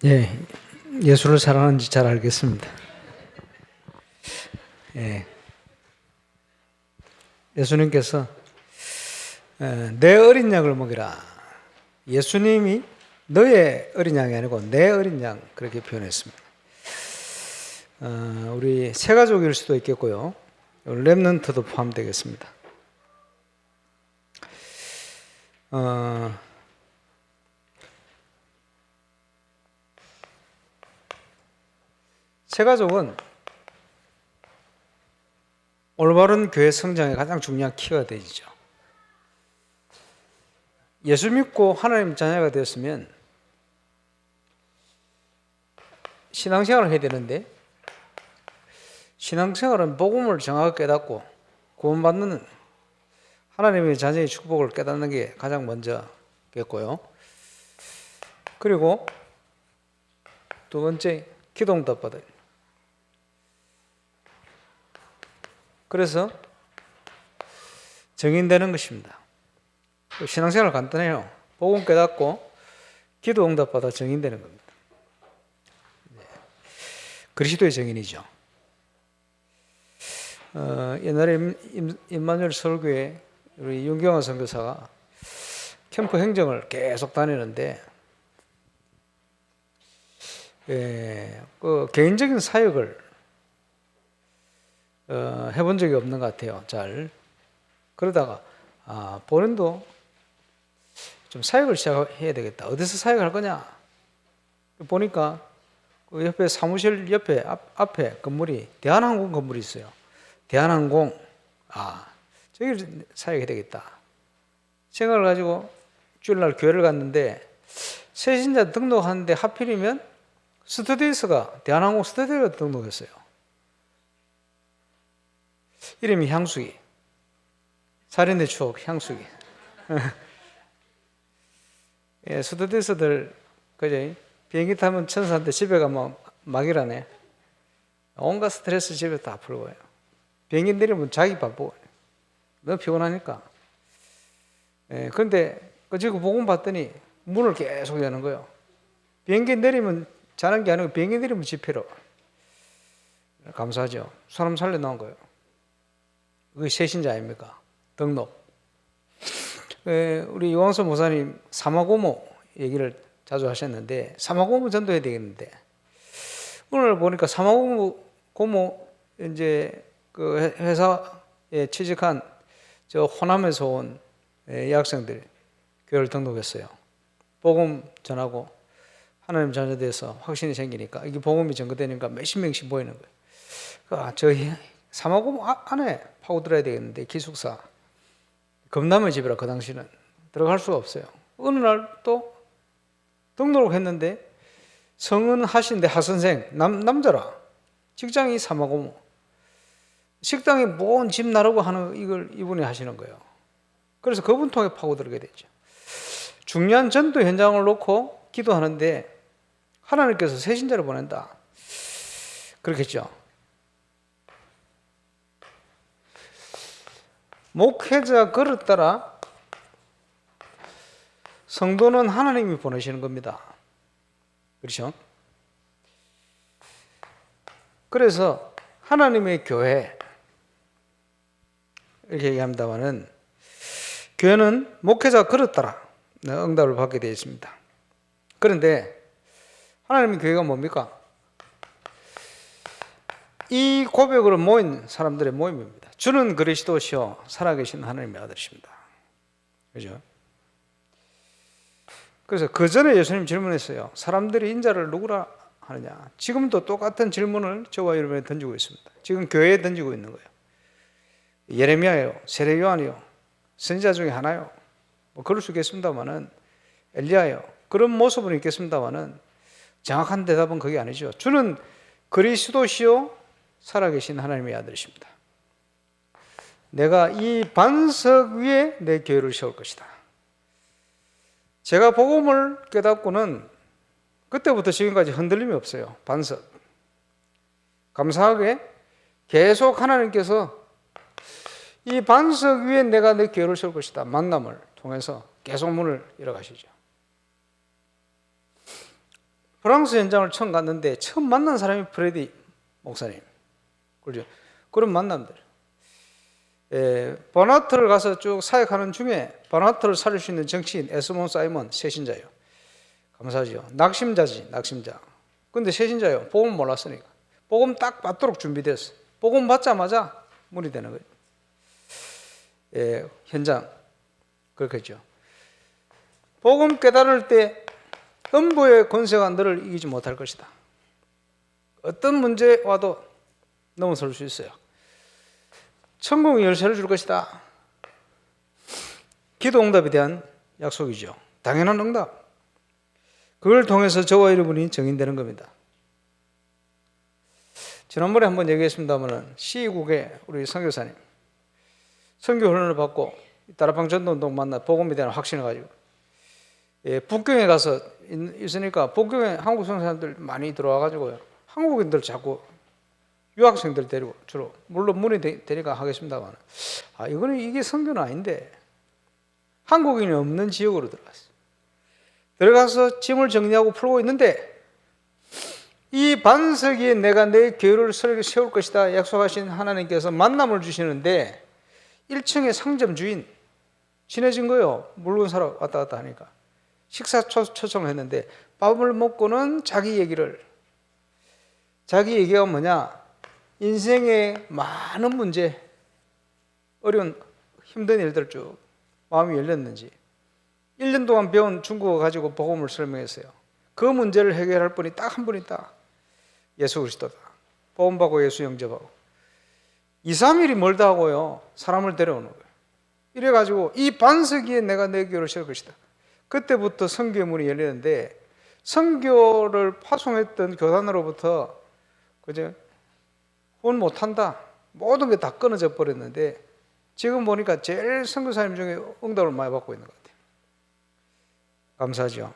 예, 예수를 사랑하는지 잘 알겠습니다. 예, 예수님께서 내 어린 양을 먹이라. 예수님이 너의 어린 양이 아니고 내 어린 양 그렇게 표현했습니다. 우리 새 가족일 수도 있겠고요. 렘넌트도 포함되겠습니다. 새 가족은 올바른 교회 성장에 가장 중요한 키가 되죠. 예수 믿고 하나님 자녀가 되었으면 신앙생활을 해야 되는데, 신앙생활은 복음을 정확하게 깨닫고 구원받는 하나님의 자녀의 축복을 깨닫는 게 가장 먼저겠고요. 그리고 두 번째, 기도응답 받아요. 그래서 정인되는 것입니다. 신앙생활 간단해요. 복음 깨닫고 기도응답 받아 정인되는 겁니다. 그리스도의 정인이죠. 옛날에 임마누엘 서울교회 우리 윤경환 선교사가 캠프 행정을 계속 다니는데 그 개인적인 사역을 해본 적이 없는 것 같아요. 잘 그러다가 본인도 좀 사역을 시작해야 되겠다. 어디서 사역할 거냐? 보니까 그 옆에 사무실 옆에 앞에 건물이 대한항공 건물이 있어요. 대한항공 저기를 사역해야 되겠다 생각을 가지고 주일날 교회를 갔는데 새신자 등록하는데 하필이면 스튜디오스가 대한항공 스튜디오가 등록했어요. 이름이 향수기, 살인의 추억 향수기. 예, 스튜디오스들 그제 비행기 타면 천사한테 집에 가면 막이라네. 온갖 스트레스 집에 다 풀고요. 비행기 내리면 자기 바쁘고 너무 피곤하니까. 그런데 지금 복음 봤더니 문을 계속 여는 거예요. 비행기 내리면 자는 게 아니고 비행기 내리면 집회로. 감사하죠. 사람 살려 나온 거예요. 그게 새신자 아닙니까? 등록. 우리 요한선 목사님 사마고모 얘기를 자주 하셨는데 사마고모 전도해야 되겠는데 오늘 보니까 사마고모 이제 그 회사에 취직한 저 호남에서 온 여학생들 교회를 등록했어요. 복음 전하고 하나님 자녀 돼서 확신이 생기니까 이게 복음이 전거되니까 몇십 명씩 모이는 거예요. 저 사마고모 안에 파고들어야 되겠는데 기숙사 금남의 집이라 그 당시는 들어갈 수가 없어요. 어느 날 또 등록을 했는데 성은 하신데 하선생 남자라 직장이 사마고모 식당에 뭔 집 나르고 하는 이걸 이분이 하시는 거예요. 그래서 그분 통해 파고들게 됐죠. 중요한 전도 현장을 놓고 기도하는데 하나님께서 새신자를 보낸다. 그렇겠죠. 목회자 그릇 따라 성도는 하나님이 보내시는 겁니다. 그렇죠? 그래서 하나님의 교회 이렇게 얘기합니다만은 교회는 목회자 그릇 따라 응답을 받게 되어 있습니다. 그런데 하나님의 교회가 뭡니까? 이 고백으로 모인 사람들의 모임입니다. 주는 그리스도시요 살아계신 하나님의 아들이십니다. 그죠? 그래서 그 전에 예수님 질문했어요. 사람들이 인자를 누구라 하느냐? 지금도 똑같은 질문을 저와 여러분에 던지고 있습니다. 지금 교회에 던지고 있는 거예요. 예레미야요, 세례 요한이요, 선지자 중에 하나요. 뭐 그럴 수 있겠습니다만은 엘리야요. 그런 모습은 있겠습니다만은 정확한 대답은 그게 아니죠. 주는 그리스도시요 살아계신 하나님의 아들이십니다. 내가 이 반석 위에 내 교회를 세울 것이다. 제가 복음을 깨닫고는 그때부터 지금까지 흔들림이 없어요. 반석. 감사하게 계속 하나님께서 이 반석 위에 내가 내 교회를 세울 것이다. 만남을 통해서 계속 문을 열어가시죠. 프랑스 현장을 처음 갔는데 처음 만난 사람이 프레디 목사님. 그렇죠? 그런 만남들. 버나트를 가서 쭉 사역하는 중에 버나트를 살릴 수 있는 정치인 에스몬 사이먼 세신자예요. 감사하죠. 낙심자지, 낙심자. 근데 세신자예요. 복음 몰랐으니까. 복음 딱 받도록 준비됐어. 복음 받자마자 문이 되는 거예요. 현장. 그렇겠죠. 복음 깨달을 때 음부의 권세가 너를 이기지 못할 것이다. 어떤 문제 와도 넘어설 수 있어요. 천국의 열쇠를 줄 것이다. 기도 응답에 대한 약속이죠. 당연한 응답. 그걸 통해서 저와 여러분이 정인되는 겁니다. 지난번에 한번 얘기했습니다만 시국에 우리 선교사님 선교 훈련을 받고 다락방 전도운동 만나 복음에 대한 확신을 가지고 북경에 가서 있으니까 북경에 한국 선교사님들 많이 들어와가지고요. 한국인들 자꾸 유학생들 데리고 주로 물론 문이 되니까 하겠습니다만 이거는 이게 선교는 아닌데 한국인이 없는 지역으로 들어갔어요. 들어가서 짐을 정리하고 풀고 있는데 이 반석 위에 내가 내 교회를 세울 것이다 약속하신 하나님께서 만남을 주시는데 1층에 상점 주인 친해진 거예요. 물건 사러 왔다 갔다 하니까 식사 초청을 했는데 밥을 먹고는 자기 얘기가 뭐냐, 인생의 많은 문제, 어려운 힘든 일들 쭉 마음이 열렸는지 1년 동안 배운 중국어 가지고 복음을 설명했어요. 그 문제를 해결할 분이 딱 한 분 있다. 예수 그리스도다. 복음 받고 예수 영접하고 2, 3일이 멀다 하고요. 사람을 데려오는 거예요. 이래가지고 이 반석 위에 내가 내 교회를 세울 것이다. 그때부터 선교의 문이 열리는데 선교를 파송했던 교단으로부터 그죠? 후원 못한다. 모든 게 다 끊어져 버렸는데 지금 보니까 제일 선교사님 중에 응답을 많이 받고 있는 것 같아요. 감사하죠.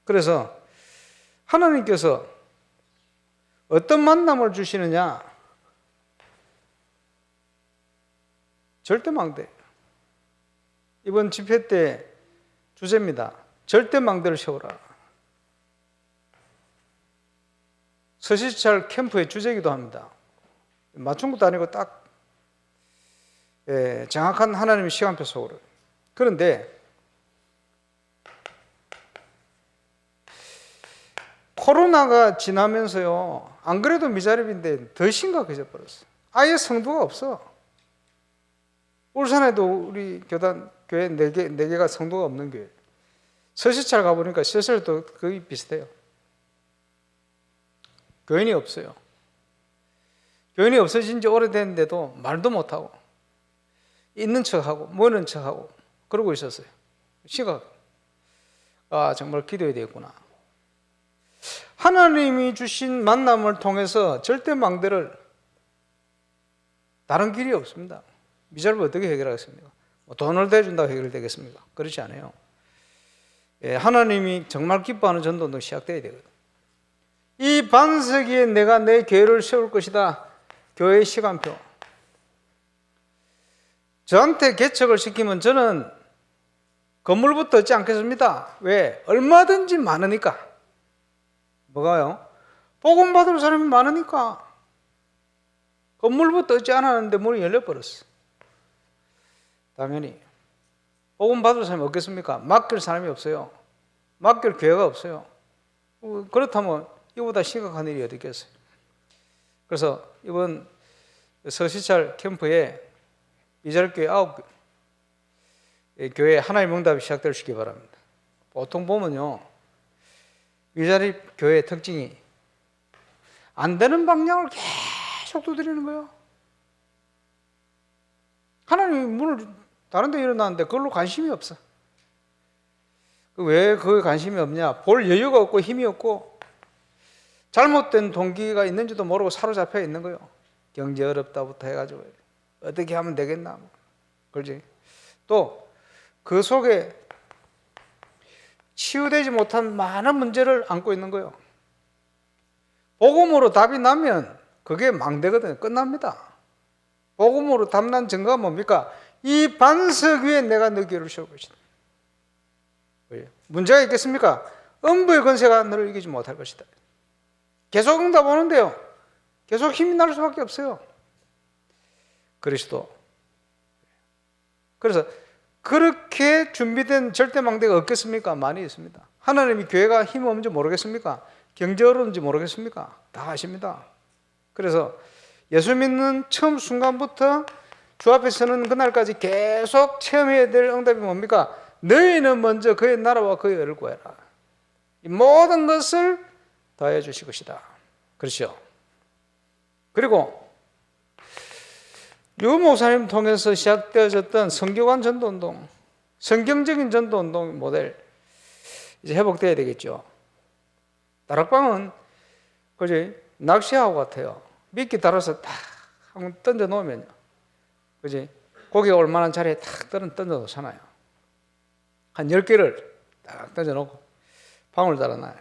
그래서 하나님께서 어떤 만남을 주시느냐? 절대망대. 이번 집회 때 주제입니다. 절대망대를 세우라. 서시찰 캠프의 주제이기도 합니다. 맞춘 것도 아니고 딱 정확한 하나님의 시간표 속으로. 그런데 코로나가 지나면서요, 안 그래도 미자립인데 더 심각해져 버렸어요. 아예 성도가 없어. 울산에도 우리 교단 교회 4개가 성도가 없는 교회. 서시찰 가보니까 시설도 거의 비슷해요. 교인이 없어요. 교인이 없어진 지 오래됐는데도 말도 못하고 있는 척하고 모르는 척하고 그러고 있었어요. 심각. 정말 기도해야 되겠구나. 하나님이 주신 만남을 통해서 절대 망대를 다른 길이 없습니다. 미자립을 어떻게 해결하겠습니까? 돈을 대준다고 해결되겠습니까? 그렇지 않아요. 하나님이 정말 기뻐하는 전도운동 시작돼야 되거든요. 이 반석 위에 내가 내 교회를 세울 것이다. 교회의 시간표. 저한테 개척을 시키면 저는 건물부터 얻지 않겠습니다. 왜? 얼마든지 많으니까. 뭐가요? 복음 받을 사람이 많으니까. 건물부터 얻지 않았는데 문이 열려버렸어. 당연히 복음 받을 사람이 없겠습니까? 맡길 사람이 없어요. 맡길 교회가 없어요. 그렇다면 이보다 심각한 일이 어디 있겠어요? 그래서 이번 서시찰 캠프에 이자립교회 9교회 하나님의 응답이 시작될 수 있기 바랍니다. 보통 보면요, 미자립교회의 특징이 안 되는 방향을 계속 두드리는 거예요. 하나님이 문을 다른 데 열어놨는데 그걸로 관심이 없어. 왜 그거에 관심이 없냐? 볼 여유가 없고 힘이 없고 잘못된 동기가 있는지도 모르고 사로잡혀 있는 거예요. 경제 어렵다부터 해가지고 어떻게 하면 되겠나? 그렇지? 또 그 속에 치유되지 못한 많은 문제를 안고 있는 거예요. 복음으로 답이 나면 그게 망대거든요. 끝납니다. 복음으로 답난 증거가 뭡니까? 이 반석 위에 내가 너 교회를 세울 것이다. 문제가 있겠습니까? 음부의 권세가 너를 이기지 못할 것이다. 계속 응답 오는데요. 계속 힘이 날 수밖에 없어요. 그리스도. 그래서 그렇게 준비된 절대망대가 없겠습니까? 많이 있습니다. 하나님이 교회가 힘 없는지 모르겠습니까? 경제 어려운지 모르겠습니까? 다 아십니다. 그래서 예수 믿는 처음 순간부터 주 앞에 서는 그날까지 계속 체험해야 될 응답이 뭡니까? 너희는 먼저 그의 나라와 그의 의를 구해라. 이 모든 것을 더해 주실 것이다. 그렇죠? 그리고 유 목사님 통해서 시작되어졌던 성교관 전도운동, 성경적인 전도운동 모델 이제 회복돼야 되겠죠. 다락방은 그지 낚시하고 같아요. 미끼 달아서 탁 한번 던져 놓으면요, 그지 고기가 올 만한 자리에 탁 던져 놓잖아요. 한 10개를 딱 던져 놓고 방울 달아놔요.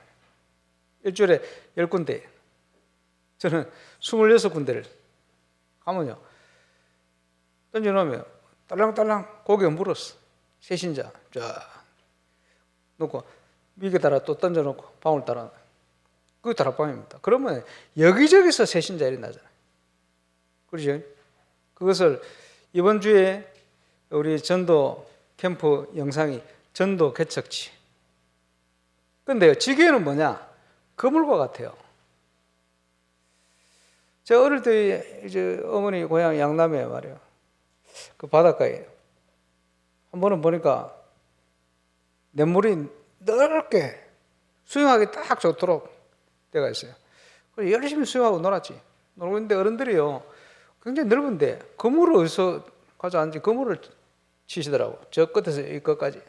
일주일에 10군데. 저는 26군데를 가면요, 던져 놓으면 딸랑딸랑 고기가 물었어. 새신자 쫙 놓고 미끼 달아 또 던져 놓고 방울 달아. 그게 다락방입니다. 그러면 여기저기서 새신자 일이 나잖아요. 그렇죠? 그것을 이번 주에 우리 전도 캠프 영상이 전도 개척지. 근데요, 지교회는 뭐냐? 그물과 같아요. 제가 어릴 때 이제 어머니 고향 양남에 말이에요. 그 바닷가에 한 번은 보니까 냇물이 넓게 수영하기 딱 좋도록 때가 있어요. 그래서 열심히 수영하고 놀았지. 놀고 있는데 어른들이요, 굉장히 넓은데 그물을 어디서 가져왔는지 그물을 치시더라고. 저 끝에서 이 끝까지.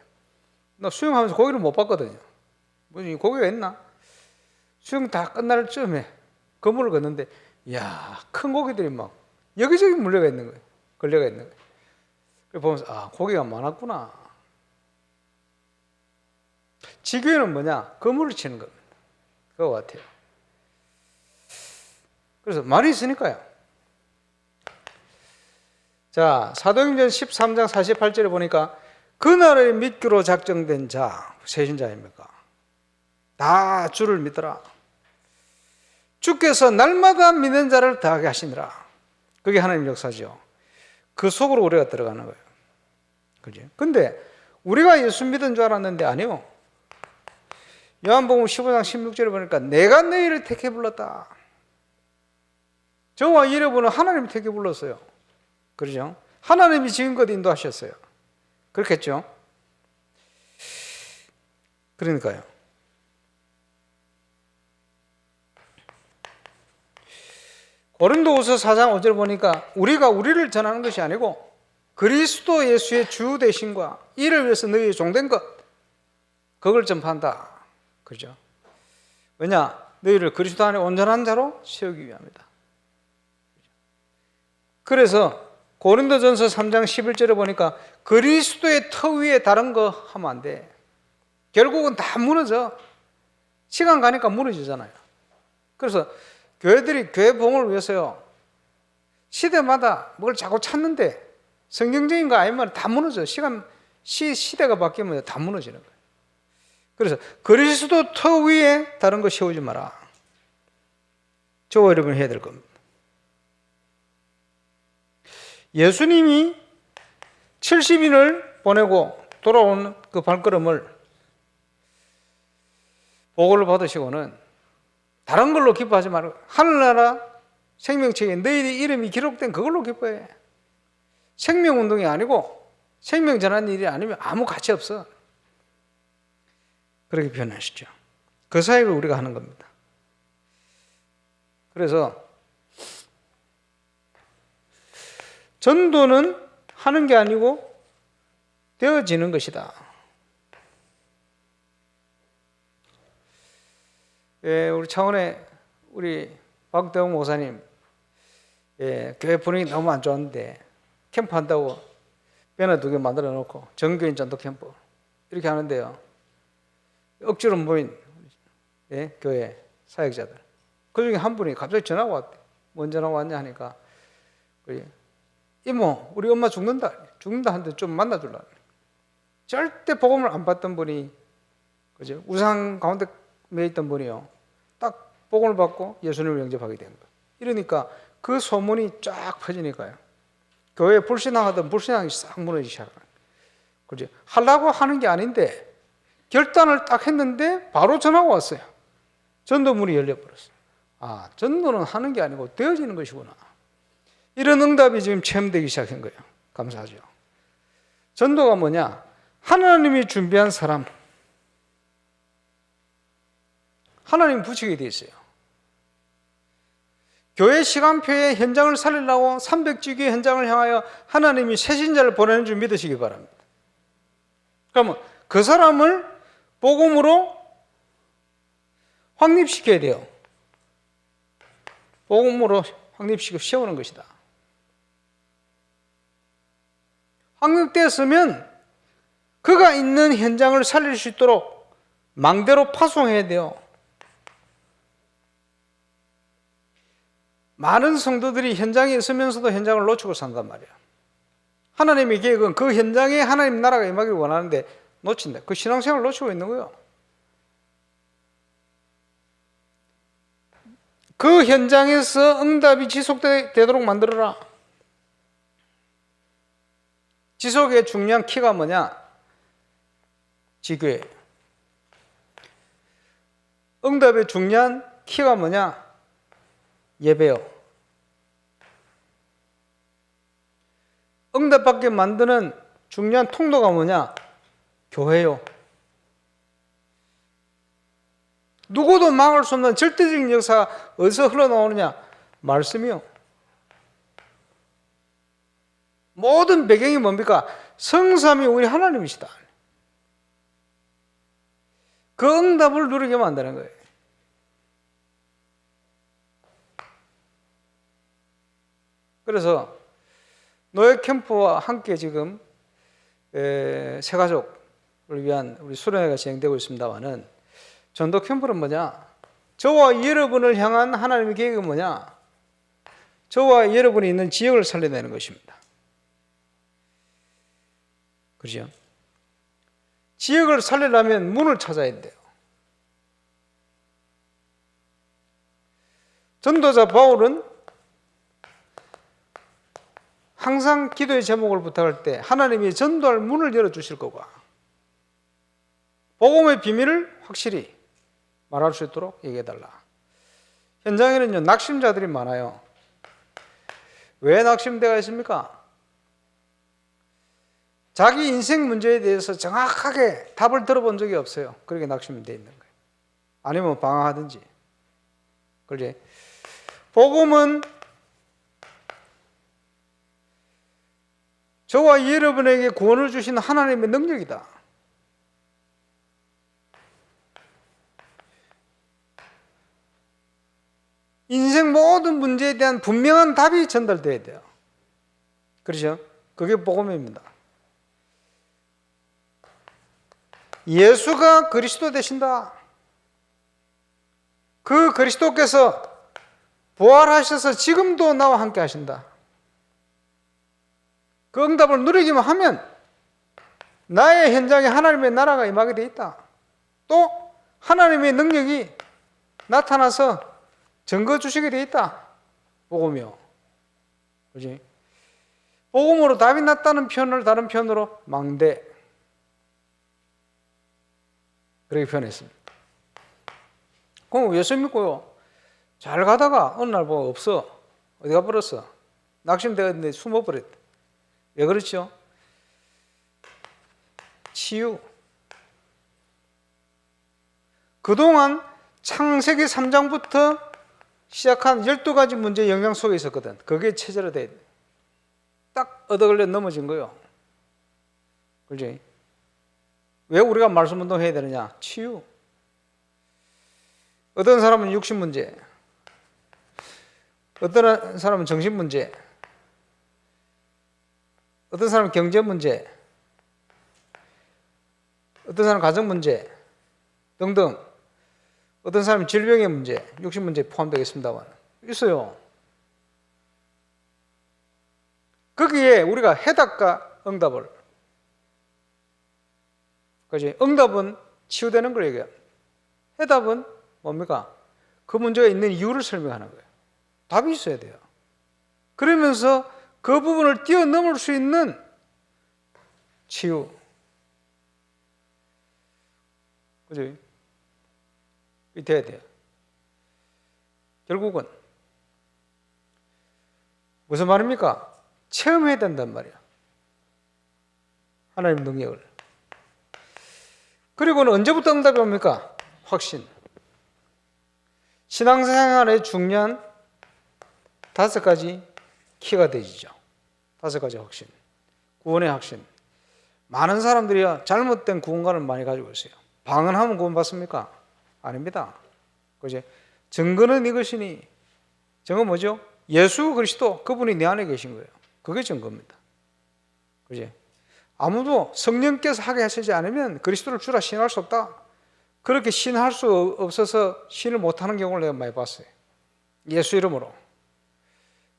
나 수영하면서 고기를 못 봤거든요. 무슨 고기가 있나? 수영 다 끝날 쯤에 그물을 걷는데, 이야, 큰 고기들이 막 여기저기 물려가 있는 거예요. 걸려가 있는 거예요. 그래서 보면서, 아, 고기가 많았구나. 지교회는 뭐냐? 그물을 치는 겁니다. 그거 같아요. 그래서 많이 있으니까요. 자, 사도행전 13장 48절에 보니까 그날의 믿기로 작정된 자, 새신자입니까? 다 주를 믿더라. 주께서 날마다 믿는 자를 더하게 하시니라. 그게 하나님 역사죠. 그 속으로 우리가 들어가는 거예요. 그죠? 근데 우리가 예수 믿은 줄 알았는데 아니요. 요한복음 15장 16절에 보니까 내가 너희를 택해 불렀다. 저와 이 여러분은 하나님이 택해 불렀어요. 그러죠? 하나님이 지금껏 인도하셨어요. 그렇겠죠? 그러니까요. 고린도후서 4장 5절 보니까 우리가 우리를 전하는 것이 아니고 그리스도 예수의 주 되심과 이를 위해서 너희의 종된 것, 그걸 전파한다. 그죠? 왜냐? 너희를 그리스도 안에 온전한 자로 세우기 위함이다. 그래서 고린도전서 3장 11절에 보니까 그리스도의 터 위에 다른 거 하면 안 돼. 결국은 다 무너져. 시간 가니까 무너지잖아요. 그래서 교회들이 교회 부흥을 위해서요, 시대마다 뭘 자꾸 찾는데 성경적인 거 아니면 다 무너져. 시대가 바뀌면 다 무너지는 거예요. 그래서 그리스도 터 위에 다른 거 세우지 마라. 저와 여러분 해야 될 겁니다. 예수님이 70인을 보내고 돌아온 그 발걸음을 보고를 받으시고는 다른 걸로 기뻐하지 말고 하늘나라 생명책에 너희 이름이 기록된 그걸로 기뻐해. 생명운동이 아니고 생명 전하는 일이 아니면 아무 가치 없어. 그렇게 표현하시죠. 그 사역을 우리가 하는 겁니다. 그래서 전도는 하는 게 아니고 되어지는 것이다. 예, 우리 창원에 우리 박대웅 목사님, 예, 교회 분위기 너무 안 좋았는데 캠프 한다고 배너 2개 만들어 놓고 정교인 전도 캠프 이렇게 하는데요, 억지로 모인, 예, 교회 사역자들 그 중에 한 분이 갑자기 전화가 왔대. 뭔 전화가 왔냐 하니까, 이모 우리 엄마 죽는다 하는데 좀 만나줄라. 절대 복음을 안 받던 분이 그죠? 우상 가운데 매 있던 분이요. 딱 복음을 받고 예수님을 영접하게 된 거예요. 이러니까 그 소문이 쫙 퍼지니까요. 교회에 불신앙하던 불신앙이 싹 무너지기 시작해요. 그죠? 하려고 하는 게 아닌데 결단을 딱 했는데 바로 전화가 왔어요. 전도문이 열려버렸어요. 아, 전도는 하는 게 아니고 되어지는 것이구나. 이런 응답이 지금 체험되기 시작한 거예요. 감사하죠. 전도가 뭐냐? 하나님이 준비한 사람, 하나님 붙이게 돼 있어요. 교회 시간표에 현장을 살리려고 300주기 현장을 향하여 하나님이 새신자를 보내는 줄 믿으시기 바랍니다. 그러면 그 사람을 복음으로 확립시켜야 돼요. 복음으로 확립시켜 세우는 것이다. 확립되었으면 그가 있는 현장을 살릴 수 있도록 망대로 파송해야 돼요. 많은 성도들이 현장에 있으면서도 현장을 놓치고 산단 말이에요. 하나님의 계획은 그 현장에 하나님 나라가 임하기를 원하는데 놓친다. 그 신앙생활을 놓치고 있는 거예요. 그 현장에서 응답이 지속되도록 만들어라. 지속의 중요한 키가 뭐냐? 지교예요. 응답의 중요한 키가 뭐냐? 예배요. 응답받게 만드는 중요한 통로가 뭐냐? 교회요. 누구도 막을 수 없는 절대적인 역사가 어디서 흘러나오느냐? 말씀이요. 모든 배경이 뭡니까? 성삼위 우리 하나님이시다. 그 응답을 누리게 만드는 거예요. 그래서 노예 캠프와 함께 지금 새가족을 위한 우리 수련회가 진행되고 있습니다만은 전도 캠프는 뭐냐? 저와 여러분을 향한 하나님의 계획은 뭐냐? 저와 여러분이 있는 지역을 살려내는 것입니다. 그렇죠? 지역을 살리려면 문을 찾아야 돼요. 전도자 바울은 항상 기도의 제목을 부탁할 때 하나님이 전도할 문을 열어주실 거고 복음의 비밀을 확실히 말할 수 있도록 얘기해달라. 현장에는요, 낙심자들이 많아요. 왜 낙심대가 있습니까? 자기 인생 문제에 대해서 정확하게 답을 들어본 적이 없어요. 그렇게 낙심되어 있는 거예요. 아니면 방황하든지. 그렇지? 복음은 저와 여러분에게 구원을 주신 하나님의 능력이다. 인생 모든 문제에 대한 분명한 답이 전달돼야 돼요. 그렇죠? 그게 복음입니다. 예수가 그리스도 되신다. 그 그리스도께서 부활하셔서 지금도 나와 함께 하신다. 그 응답을 누리기만 하면 나의 현장에 하나님의 나라가 임하게 돼 있다. 또 하나님의 능력이 나타나서 증거 주시게 돼 있다. 복음이요. 그렇지? 복음으로 답이 났다는 표현을 다른 표현으로 망대. 그렇게 표현했습니다. 그럼 예수 믿고요. 잘 가다가 어느 날 보고 없어. 어디 가버렸어? 낙심되었는데 숨어버렸다. 왜 그렇죠? 치유. 그동안 창세기 3장부터 시작한 12가지 문제의 영향 속에 있었거든. 그게 체제로돼야 돼. 딱 얻어걸려 넘어진 거예요. 그렇지? 왜 우리가 말씀 운동 해야 되느냐? 치유. 어떤 사람은 육신 문제, 어떤 사람은 정신 문제, 어떤 사람은 경제 문제, 어떤 사람은 가정 문제 등등, 어떤 사람은 질병의 문제, 육신 문제 포함되겠습니다만 있어요. 거기에 우리가 해답과 응답을, 그지? 응답은 치유되는 걸 얘기해요. 해답은 뭡니까? 그 문제가 있는 이유를 설명하는 거예요. 답이 있어야 돼요. 그러면서 그 부분을 뛰어넘을 수 있는 치유. 그죠? 이 돼야 돼요. 결국은 무슨 말입니까? 체험해야 된단 말이야. 하나님 능력을. 그리고는 언제부터 응답이 옵니까? 확신. 신앙생활의 중요한 5가지 키가 되지죠. 5가지 확신. 구원의 확신. 많은 사람들이 잘못된 구원관을 많이 가지고 있어요. 방언하면 구원받습니까? 아닙니다. 그죠? 증거는 이것이니, 증거 뭐죠? 예수 그리스도, 그분이 내 안에 계신 거예요. 그게 증거입니다. 그죠? 아무도 성령께서 하게 하시지 않으면 그리스도를 주라 신할 수 없다. 그렇게 신할 수 없어서 신을 못하는 경우를 내가 많이 봤어요. 예수 이름으로.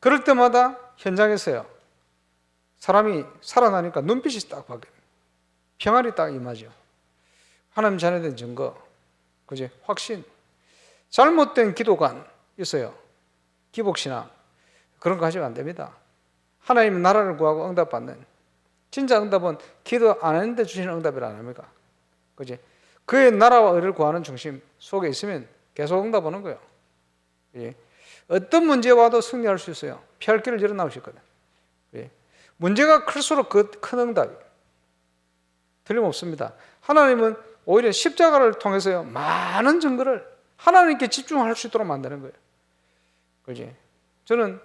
그럴 때마다 현장에서요, 사람이 살아나니까 눈빛이 딱 바뀌어요. 평안이 딱 임하죠. 하나님 자녀된 증거, 그죠? 확신. 잘못된 기도관 있어요. 기복신앙. 그런 거 하시면 안 됩니다. 하나님 나라를 구하고 응답받는, 진짜 응답은 기도 안 했는데 주시는 응답이라 안 합니까? 그지? 그의 나라와 의를 구하는 중심 속에 있으면 계속 응답 오는 거예요. 예. 어떤 문제 와도 승리할 수 있어요. 피할 길을 열어 나올 수 있거든. 예. 문제가 클수록 그 큰 응답이 틀림없습니다. 하나님은 오히려 십자가를 통해서요, 많은 증거를 하나님께 집중할 수 있도록 만드는 거예요. 그지? 저는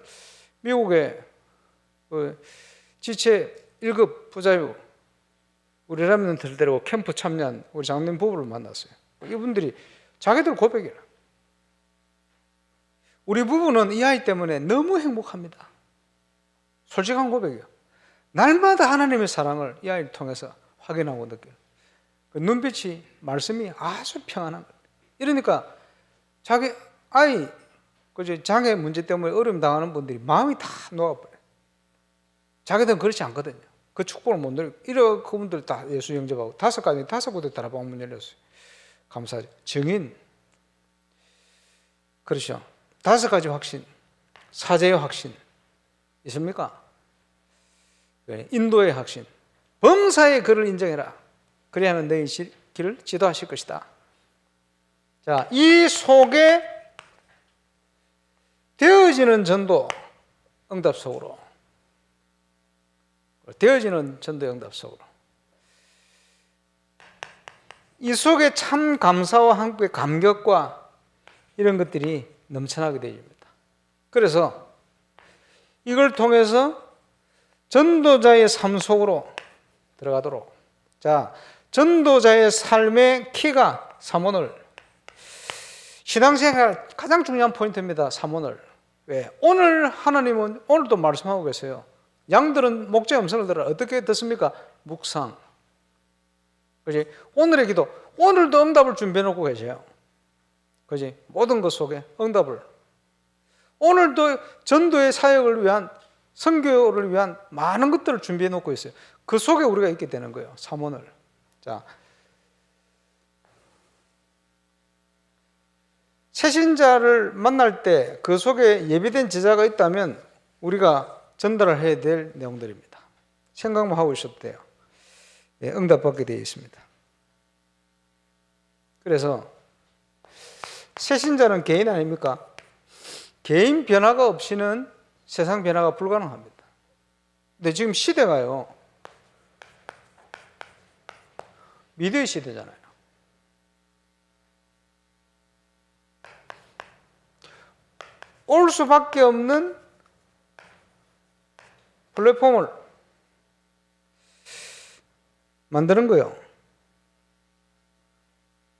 미국의 지체 1급 부자유 우리 랩런트를 데리고 캠프 참여한 우리 장로님 부부를 만났어요. 이분들이 자기들 고백이에요. 우리 부부는 이 아이 때문에 너무 행복합니다. 솔직한 고백이에요. 날마다 하나님의 사랑을 이 아이를 통해서 확인하고 느껴요. 그 눈빛이, 말씀이 아주 평안한 거예요. 이러니까 자기 아이 장애 문제 때문에 어려움 당하는 분들이 마음이 다 녹아버려요. 자기들은 그렇지 않거든요. 그 축복을 못 누리고, 이런 그분들 다 예수 영접하고 5부대 다락방문 열렸어요. 감사하죠. 증인. 그렇죠. 5가지 확신. 사제의 확신. 있습니까? 인도의 확신. 범사의 그를 인정해라. 그래야만 너희 길을 지도하실 것이다. 자, 이 속에 되어지는 전도 응답 속으로, 되어지는 전도 응답 속으로, 이 속에 참 감사와 함께 감격과 이런 것들이 넘쳐나게 되어집니다. 그래서 이걸 통해서 전도자의 삶 속으로 들어가도록, 자, 전도자의 삶의 키가 삼원을, 신앙생활 가장 중요한 포인트입니다. 삼원을. 왜? 오늘 하나님은 오늘도 말씀하고 계세요. 양들은 목자의 음성을 들어 어떻게 듣습니까? 묵상. 그지? 오늘의 기도, 오늘도 응답을 준비해 놓고 계세요. 그지? 모든 것 속에 응답을. 오늘도 전도의 사역을 위한, 선교를 위한 많은 것들을 준비해 놓고 있어요. 그 속에 우리가 있게 되는 거예요. 삼원을. 자, 새신자를 만날 때 그 속에 예비된 제자가 있다면 우리가 전달을 해야 될 내용들입니다. 생각만 하고 있어도 돼요. 예, 응답받게 되어 있습니다. 그래서 새신자는 개인 아닙니까? 개인 변화가 없이는 세상 변화가 불가능합니다. 근데 지금 시대가요, 미디어의 시대잖아요. 올 수밖에 없는 플랫폼을 만드는 거예요.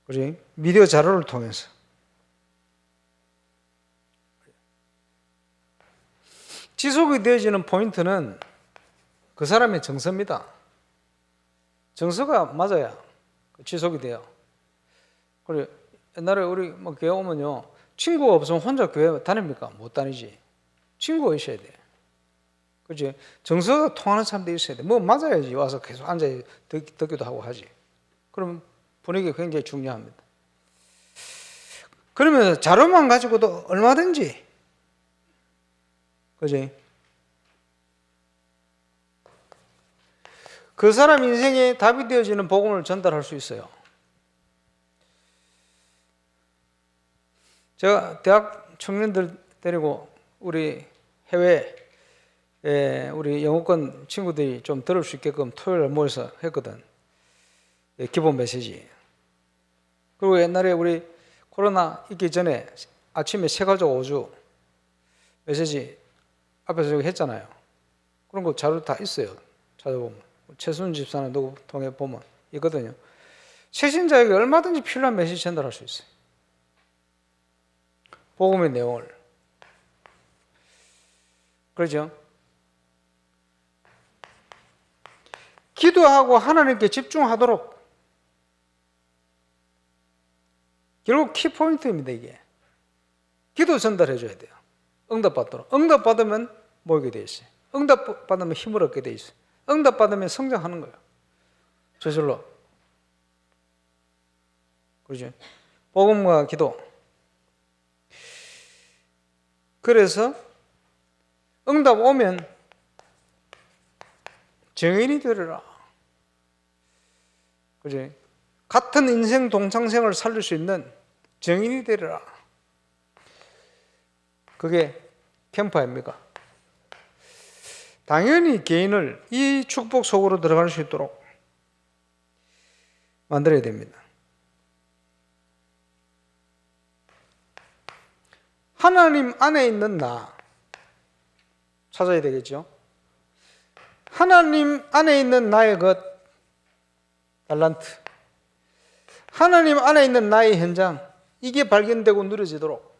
그지? 미디어 자료를 통해서. 지속이 되어지는 포인트는 그 사람의 정서입니다. 정서가 맞아야 지속이 돼요. 그래, 옛날에 우리 교회 오면요, 친구가 없으면 혼자 교회 다닙니까? 못 다니지. 친구가 있어야 돼. 그치? 정서가 통하는 사람들이 있어야 돼. 뭐 맞아야지. 와서 계속 앉아 듣기도 하고 하지. 그럼 분위기가 굉장히 중요합니다. 그러면 자료만 가지고도 얼마든지, 그지? 그 사람 인생에 답이 되어지는 복음을 전달할 수 있어요. 제가 대학 청년들 데리고 우리 해외 우리 영어권 친구들이 좀 들을 수 있게끔 토요일에 모여서 했거든. 기본 메시지. 그리고 옛날에 우리 코로나 있기 전에 아침에 세 가족 5주 메시지 앞에서 저기 했잖아요. 그런 거 자료 다 있어요. 찾아보면. 최순 집사나 누구 통해 보면 있거든요. 새신자에게 얼마든지 필요한 메시지 전달할 수 있어요. 복음의 내용을. 그렇죠? 기도하고 하나님께 집중하도록. 결국 키포인트입니다, 이게. 기도 전달해 줘야 돼요. 응답받도록. 응답받으면 모이게 돼 있어요. 응답받으면 힘을 얻게 돼 있어요. 응답받으면 성장하는 거예요. 저절로. 그렇죠? 복음과 기도. 그래서 응답 오면 증인이 되리라. 그죠? 같은 인생 동창생을 살릴 수 있는 증인이 되리라. 그게 캠프 아닙니까? 당연히 개인을 이 축복 속으로 들어갈 수 있도록 만들어야 됩니다. 하나님 안에 있는 나 찾아야 되겠죠? 하나님 안에 있는 나의 것, 달란트. 하나님 안에 있는 나의 현장, 이게 발견되고 누려지도록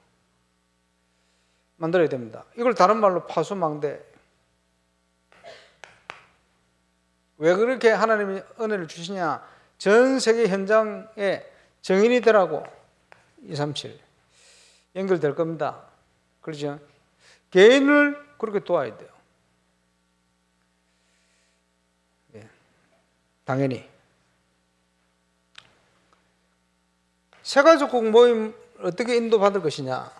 만들어야 됩니다. 이걸 다른 말로 파수망대. 왜 그렇게 하나님이 은혜를 주시냐? 전 세계 현장에 정인이 되라고 237 연결될 겁니다. 그렇죠? 개인을 그렇게 도와야 돼요. 예. 당연히. 세가족국 모임 어떻게 인도받을 것이냐?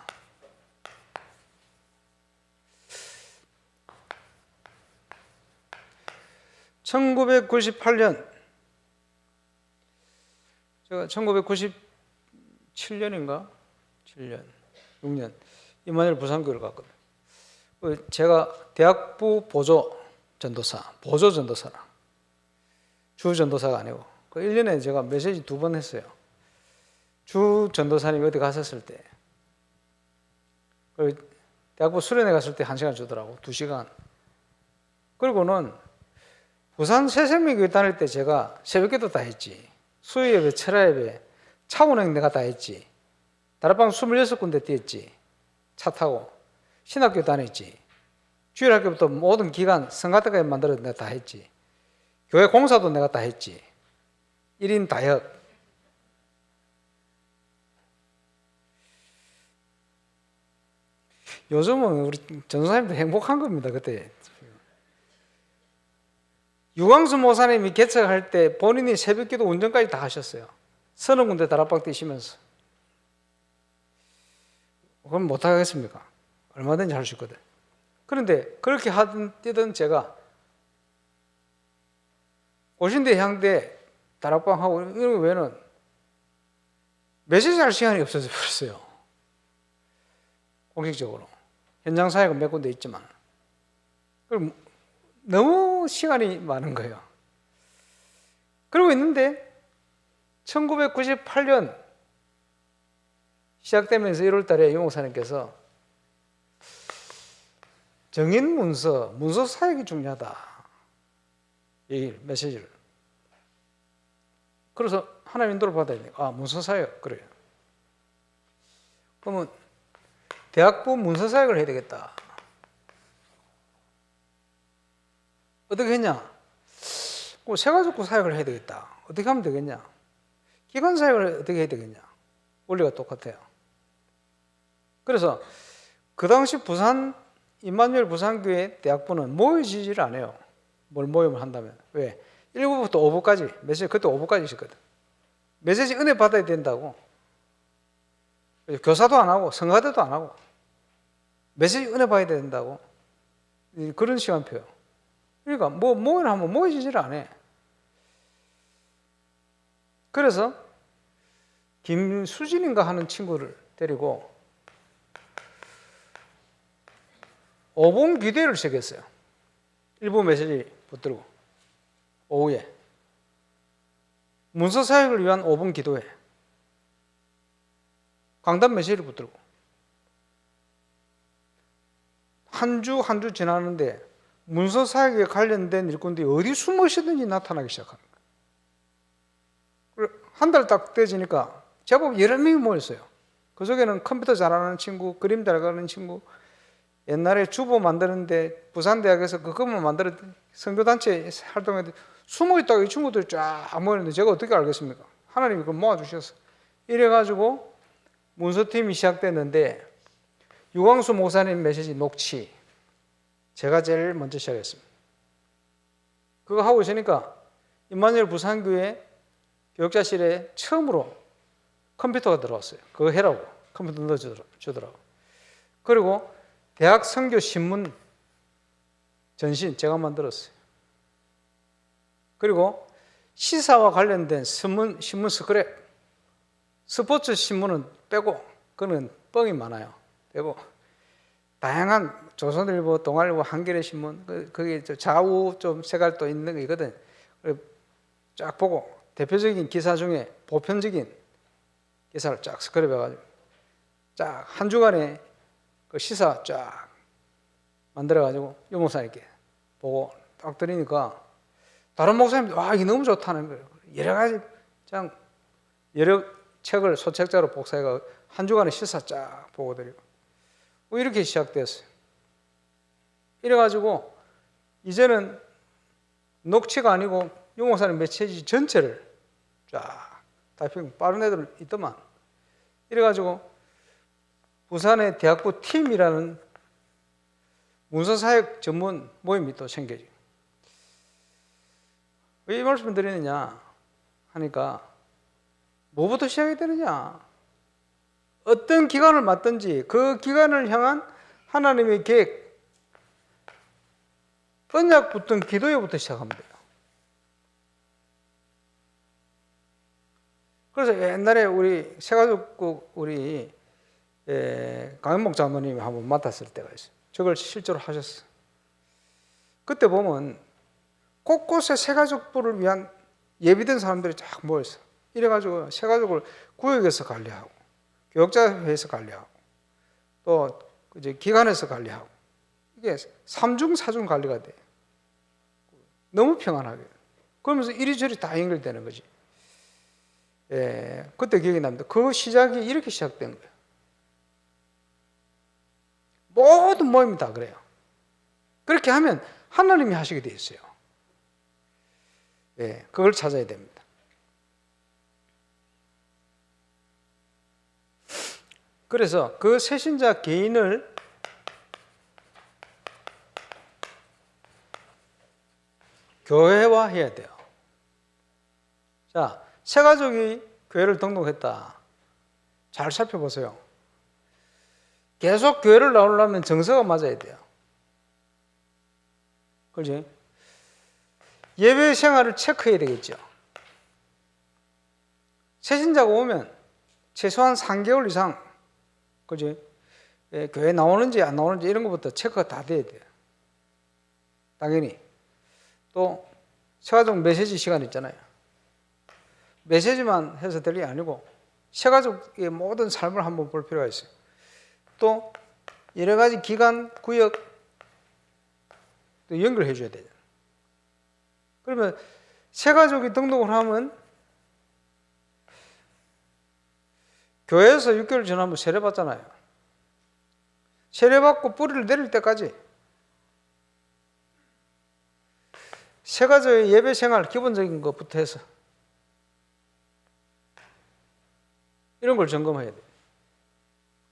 (1998년) 제가 1997년인가? 7년, 6년 임마누엘 부산교회를 갔거든요. 제가 대학부 보조 전도사라. 주 전도사가 아니고 1년에 제가 메시지 2번 했어요. 주 전도사님이 어디 갔었을 때, 대학부 수련회 갔을 때 1시간 주더라고. 2시간. 그리고는 부산 새생명교회 다닐 때 제가 새벽기도 다 했지. 수요예배, 철야예배, 차운행 내가 다 했지. 다락방 26군데 뛰었지. 차 타고. 신학교 다녔지. 주일학교부터 모든 기간 성가 때까지 만들어서 내가 다 했지. 교회 공사도 내가 다 했지. 1인 다역. 요즘은 우리 전도사님들 행복한 겁니다. 그때 유광수 목사님이 개척할 때 본인이 새벽기도 운전까지 다 하셨어요. 서너 군데 다락방 뛰시면서. 그럼 못하겠습니까? 얼마든지 할 수 있거든. 그런데 그렇게 뛰던 제가 고신대 향대 다락방하고 이런 거 외에는 메시지 할 시간이 없어져 버렸어요. 공식적으로. 현장 사역은 몇 군데 있지만. 그럼 너무 시간이 많은 거예요. 그러고 있는데 1998년 시작되면서 1월 달에 유 목사님께서 정인 문서 사역이 중요하다. 이 메시지를. 그래서 하나님 인도를 받아야 돼요. 아, 문서 사역. 그래요. 그러면 대학부 문서 사역을 해야 되겠다. 어떻게 했냐? 세가족구 사역을 해야 되겠다. 어떻게 하면 되겠냐? 기관 사역을 어떻게 해야 되겠냐? 원리가 똑같아요. 그래서 그 당시 부산 임마누엘 부산교회 대학부는 모여지지를 않아요. 뭘 모임을 한다면. 왜? 1부부터 5부까지, 메시지 그때 5부까지 있었거든. 메시지 은혜 받아야 된다고. 교사도 안 하고 성가대도 안 하고 메시지 은혜 받아야 된다고. 그런 시간표요. 그러니까 모이나 하면 모이지를 안 해. 그래서 김수진인가 하는 친구를 데리고 5분 기도회를 시작했어요. 일부 메시지 붙들고 오후에 문서 사역을 위한 5분 기도회, 강단 메시지를 붙들고 한 주 한 주 지나는데 문서 사역에 관련된 일꾼들이 어디 숨어 있었는지 나타나기 시작합니다. 한 달 딱 돼지니까 제법 여러 명이 모였어요. 그 속에는 컴퓨터 잘하는 친구, 그림 잘하는 친구, 옛날에 주보 만드는데 부산대학에서 그것만 만들었던 선교단체 활동했는데 숨어 있다가 이 친구들이 쫙 모였는데 제가 어떻게 알겠습니까? 하나님이 그걸 모아주셨어. 이래가지고 문서팀이 시작됐는데 유광수 목사님 메시지 녹취 제가 제일 먼저 시작했습니다. 그거 하고 있으니까 임마누엘 부산교회 교육자실에 처음으로 컴퓨터가 들어왔어요. 그거 해라고 컴퓨터 넣어주더라고. 그리고 대학 선교 신문 전신 제가 만들었어요. 그리고 시사와 관련된 신문 스크랩, 스포츠 신문은 빼고, 그거는 뻥이 많아요. 빼고 다양한 조선일보, 동아일보, 한겨레 신문, 거기 좌우 좀 색깔도 있는 거 있거든. 쫙 보고 대표적인 기사 중에 보편적인 기사를 쫙 스크랩 해가지고 쫙 한 주간에 그 시사 쫙 만들어가지고 유 목사님께 보고 딱 드리니까 다른 목사님들 와 이게 너무 좋다는 거예요. 여러 가지 여러 책을 소책자로 복사해가 한 주간에 시사 쫙 보고 드리고 이렇게 시작됐어요. 이래가지고 이제는 녹취가 아니고 유 목사님 메시지 전체를 쫙 타이핑 빠른 애들 있더만. 이래가지고 부산의 대학부 팀이라는 문서사역 전문 모임이 또 생겨져. 왜 이 말씀을 드리느냐 하니까 뭐부터 시작이 되느냐. 어떤 기간을 맡든지 그 기간을 향한 하나님의 계획, 언약 붙은 기도회부터 시작하면 돼요. 그래서 옛날에 우리 새가족국 우리 강현목 장로님이 한번 맡았을 때가 있어요. 저걸 실제로 하셨어요. 그때 보면 곳곳에 새가족부를 위한 예비된 사람들이 쫙 모였어요. 이래가지고 새가족을 구역에서 관리하고 교육자회에서 관리하고 또 이제 기관에서 관리하고 이게 3중 4중 관리가 돼요. 너무 평안하게. 그러면서 이리저리 다 연결되는 거지. 그때 기억이 납니다. 그 시작이 이렇게 시작된 거예요. 모든 모임이 다 그래요. 그렇게 하면 하나님이 하시게 돼 있어요. 그걸 찾아야 됩니다. 그래서 그 새신자 개인을 교회화해야 돼요. 자, 새가족이 교회를 등록했다. 잘 살펴보세요. 계속 교회를 나오려면 정서가 맞아야 돼요. 그렇지? 예배 생활을 체크해야 되겠죠. 새신자가 오면 최소한 3개월 이상, 그렇지? 교회 나오는지 안 나오는지 이런 것부터 체크가 다 돼야 돼요. 당연히. 또 새가족 메시지 시간 있잖아요. 메시지만 해서 될 게 아니고 새가족의 모든 삶을 한번 볼 필요가 있어요. 또 여러 가지 기관, 구역 또 연결해 줘야 되잖아요. 그러면 새가족이 등록을 하면 교회에서 6개월 지나면 세례 받잖아요. 세례 받고 뿌리를 내릴 때까지 새가족의 예배 생활 기본적인 것부터 해서 이런 걸 점검해야 돼요.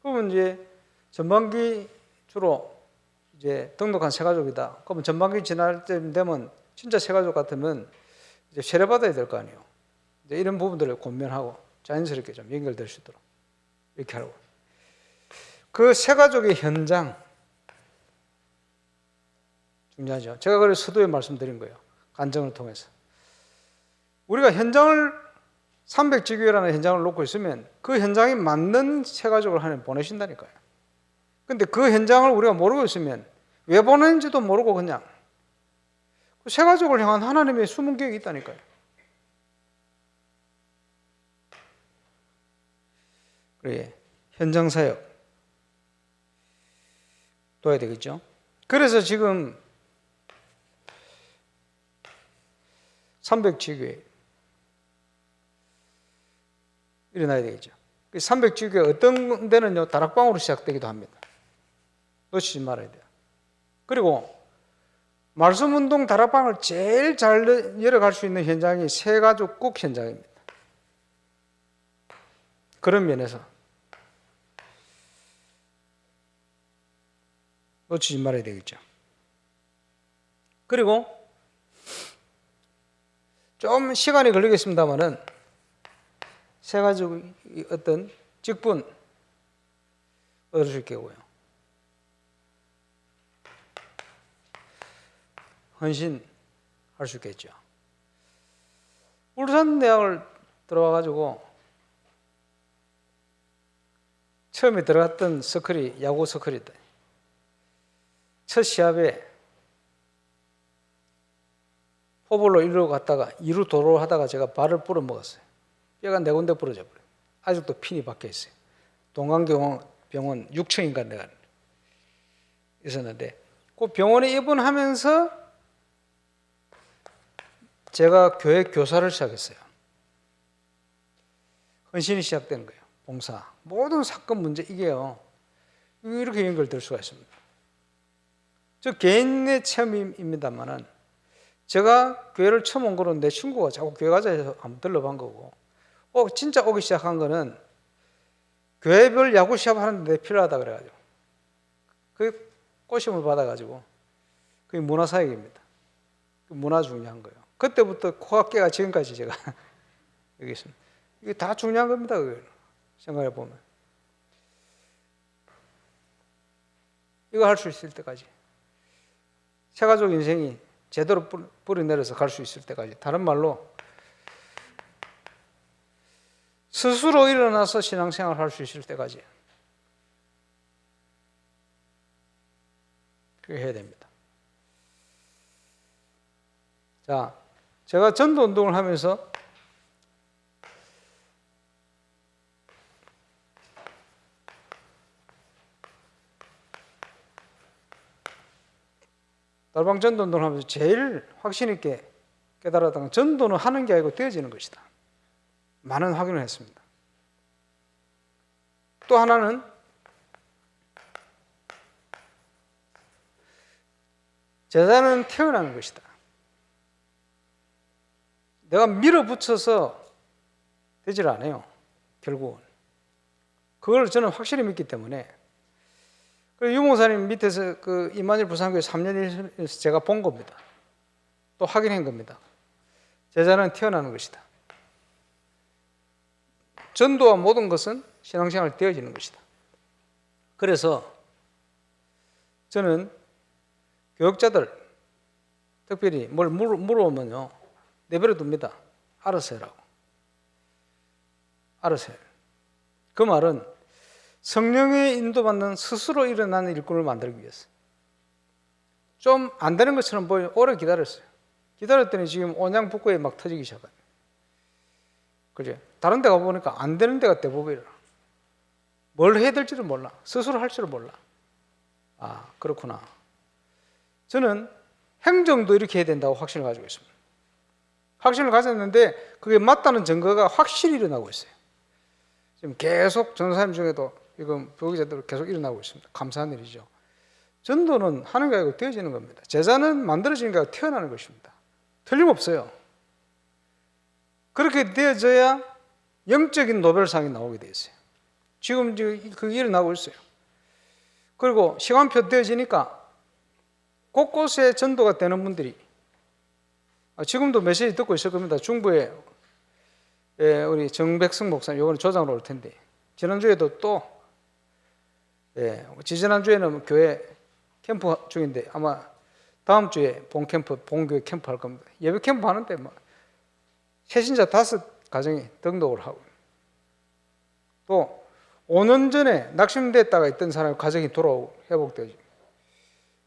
그러면 이제 전반기 주로 이제 등록한 새가족이다. 그러면 전반기 지날 때 되면 진짜 새가족 같으면 이제 세례 받아야 될 거 아니에요. 이제 이런 부분들을 권면하고 자연스럽게 좀 연결될 수 있도록 이렇게 하라고. 그 세 가족의 현장 중요하죠. 제가 그래서 서두에 말씀드린 거예요. 간증을 통해서. 우리가 현장을 300지교회라는 현장을 놓고 있으면 그 현장에 맞는 세 가족을 하나님 보내신다니까요. 근데 그 현장을 우리가 모르고 있으면 왜 보내는지도 모르고 그냥 그 세 가족을 향한 하나님의 숨은 계획이 있다니까요. 그래, 현장 사역 둬야 되겠죠. 그래서 지금 300지교회 일어나야 되겠죠. 300지교회 어떤 데는요 다락방으로 시작되기도 합니다. 놓치지 말아야 돼요. 그리고 말씀운동 다락방을 제일 잘 열어갈 수 있는 현장이 세가족국 현장입니다. 그런 면에서 놓치지 말아야 되겠죠. 그리고 좀 시간이 걸리겠습니다만은 세가족의 어떤 직분 얻을 수 있겠고요. 헌신할 수 있겠죠. 울산대학을 들어와가지고 처음에 들어갔던 서클이 야구 서클이다. 첫 시합에 포볼로 1루 갔다가 2루 도로 하다가 제가 발을 부러 먹었어요. 뼈가 네 군데 부러져 버려요. 아직도 핀이 박혀 있어요. 동강병원 6층인가 내가 있었는데 그 병원에 입원하면서 제가 교회 교사를 시작했어요. 헌신이 시작된 거예요. 봉사. 모든 사건 문제 이게요. 이렇게 연결될 수가 있습니다. 저 개인의 체험입니다만은 제가 교회를 처음 온 거는 내 친구가 자꾸 교회 가자 해서 한번 들러본 거고 진짜 오기 시작한 거는 교회별 야구 시합 하는데 필요하다 그래가지고 그 꼬심을 받아가지고 그게 문화사역입니다. 문화 중요한 거예요. 그때부터 코가 깨가 지금까지 제가 여기 있습니다. 이게 다 중요한 겁니다. 그걸 생각해 보면 이거 할 수 있을 때까지 세가족 인생이 제대로 뿌리내려서 갈 수 있을 때까지, 다른 말로 스스로 일어나서 신앙생활 할 수 있을 때까지 그렇게 해야 됩니다. 자, 제가 전도 운동을 하면서 달방 전도 운동을 하면서 제일 확신 있게 깨달았던 건 전도는 하는 게 아니고 되어지는 것이다. 많은 확인을 했습니다. 또 하나는 제자는 태어나는 것이다. 내가 밀어붙여서 되질 않아요. 결국은. 그걸 저는 확실히 믿기 때문에. 그리고 유목사님 밑에서 그 임마누엘 부산교회 3년 제가 본 겁니다. 또 확인한 겁니다. 제자는 태어나는 것이다. 전도와 모든 것은 신앙생활 되어지는 것이다. 그래서 저는 교육자들 특별히 뭘 물어오면요 내버려 둡니다. 알아서 해라고. 알아서 해. 그 말은 성령의 인도받는 스스로 일어나는 일꾼을 만들기 위해서. 좀 안 되는 것처럼 보여 오래 기다렸어요. 기다렸더니 지금 온양북구에 막 터지기 시작해요. 그죠? 다른 데 가보니까 안 되는 데가 대부분이라. 뭘 해야 될지를 몰라. 스스로 할 줄을 몰라. 아, 그렇구나. 저는 행정도 이렇게 해야 된다고 확신을 가지고 있습니다. 확신을 가졌는데 그게 맞다는 증거가 확실히 일어나고 있어요. 지금 계속 전도사님 중에도 이건 부교자들 계속 일어나고 있습니다. 감사한 일이죠. 전도는 하는 게 아니고 되어지는 겁니다. 제자는 만들어지는 게 아니고 태어나는 것입니다. 틀림없어요. 그렇게 되어져야 영적인 노벨상이 나오게 돼 있어요. 지금 그게 일어나고 있어요. 그리고 시간표 되어지니까 곳곳에 전도가 되는 분들이 지금도 메시지 듣고 있을 겁니다. 중부에 예, 우리 정백승 목사님 이번에 조장으로 올 텐데 지난주에도 또 지지난주에는 교회 캠프 중인데 아마 다음 주에 본교회 캠프 할 겁니다. 예배 캠프 하는데 뭐 새신자 5가정이 등록을 하고 또 5년 전에 낙심됐다가 있던 사람의 가정이 돌아오고 회복되지.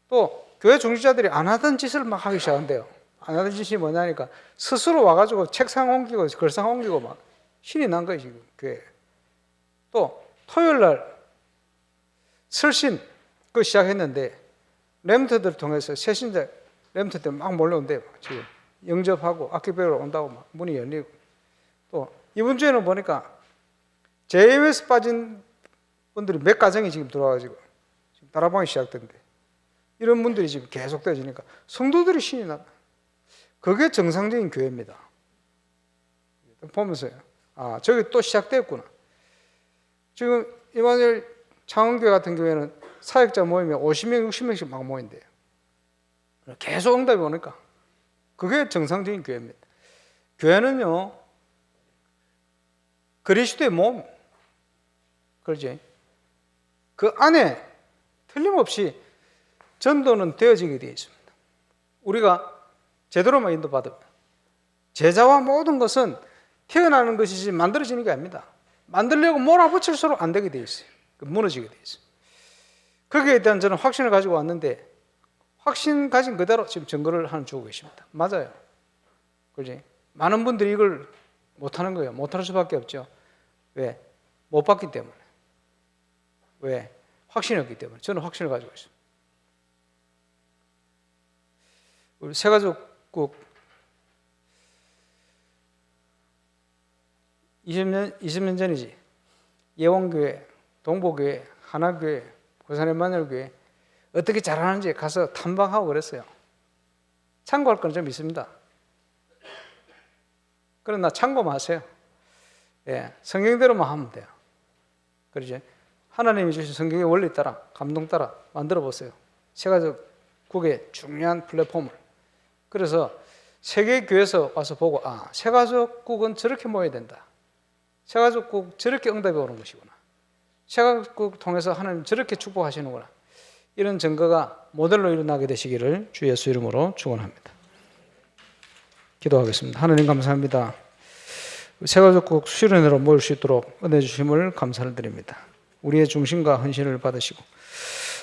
또 교회 중직자들이 안 하던 짓을 막 하기 시작한대요. 안 하던 짓이 뭐냐니까 스스로 와가지고 책상 옮기고 글상 옮기고 막 신이 난 거예요 지금 교회. 또 토요일 날 설신 그 시작했는데 렘터들을 통해서 새신자 렘터들 막 몰려온대요. 지금 영접하고 악기 배우러 온다고 막 문이 열리고 또 이번 주에는 보니까 JMS 빠진 분들이 몇 가정이 지금 들어와가지고 지금 따라방이 시작된대. 이런 분들이 지금 계속 되어지니까 성도들이 신이 나. 그게 정상적인 교회입니다. 보면서요. 아, 저기 또 시작됐구나. 지금 이만일 창원교회 같은 경우에는 사역자 모임에 50명, 60명씩 막 모인대요. 계속 응답이 오니까 그게 정상적인 교회입니다. 교회는요, 그리스도의 몸, 그렇지? 그 안에 틀림없이 전도는 되어지게 되어 있습니다. 우리가 제대로만 인도받으면 제자와 모든 것은 태어나는 것이지 만들어지는 게 아닙니다. 만들려고 몰아붙일수록 안 되게 되어 있어요. 무너지게 되어 있어요. 거기에 대한 저는 확신을 가지고 왔는데 확신 가진 그대로 지금 증거를 하나 주고 계십니다. 맞아요. 그렇지? 많은 분들이 이걸 못하는 거예요. 못할 수밖에 없죠. 왜? 못 봤기 때문에. 왜? 확신이 없기 때문에. 저는 확신을 가지고 있습니다. 우리 새가족국 20년 전이지. 예원교회, 동보교회, 하나교회, 고산 엠마누엘교회 어떻게 잘하는지 가서 탐방하고 그랬어요. 참고할 건 좀 있습니다. 그러나 참고만 하세요. 예, 성경대로만 하면 돼요. 그러지? 하나님이 주신 성경의 원리 따라, 감동 따라 만들어 보세요. 새가족국의 중요한 플랫폼을. 그래서 세계교회에서 와서 보고, 아, 새가족국은 저렇게 모여야 된다. 새가족국 저렇게 응답이 오는 것이구나. 새가족국 통해서 하나님 저렇게 축복하시는구나. 이런 증거가 모델로 일어나게 되시기를 주 예수 이름으로 축원합니다. 기도하겠습니다. 하나님 감사합니다. 새가족국 수련회로 모일 수 있도록 은혜 주심을 감사를 드립니다. 우리의 중심과 헌신을 받으시고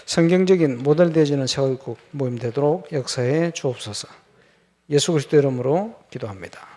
성경적인 모델 되어지는 새가족국 모임 되도록 역사해 주옵소서. 예수 그리스도 이름으로 기도합니다.